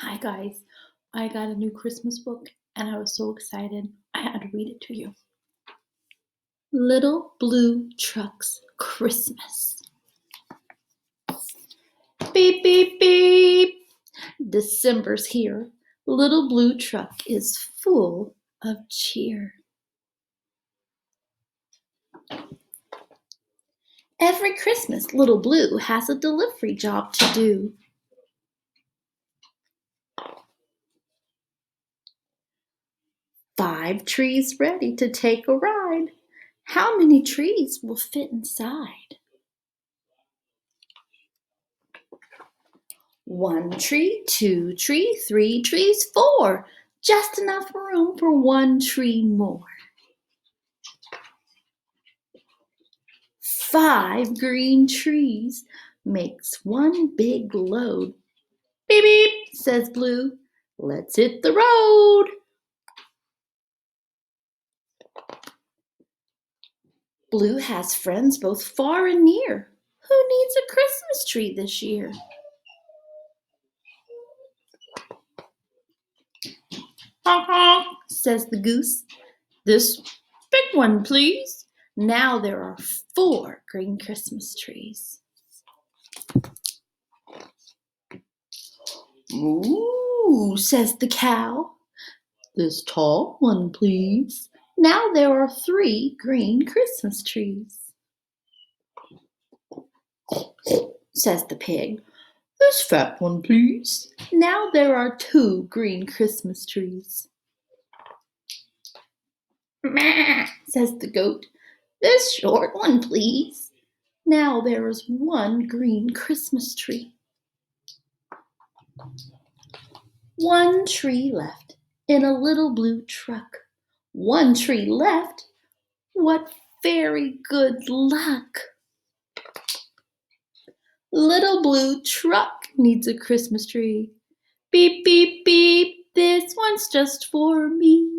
Hi guys, I got a new Christmas book and I was so excited I had to read it to you. Little Blue Truck's Christmas. Beep, beep, beep. December's here. Little Blue Truck is full of cheer. Every Christmas, Little Blue has a delivery job to do. 5 trees ready to take a ride. How many trees will fit inside? 1 tree, 2 tree, 3 trees, 4. Just enough room for 1 tree more. 5 green trees makes 1 big load. Beep, beep, says Blue. Let's hit the road. Blue has friends both far and near. Who needs a Christmas tree this year? Honk, honk, says the goose. This big one, please. Now there are 4 green Christmas trees. Moo, says the cow. This tall one, please. Now there are 3 green Christmas trees. Says the pig. This fat one, please. Now there are 2 green Christmas trees. Meh, says the goat. This short one, please. Now there is 1 green Christmas tree. 1 tree left in a little blue truck. 1 tree left. What very good luck. Little Blue Truck needs a Christmas tree. Beep, beep, beep, this one's just for me.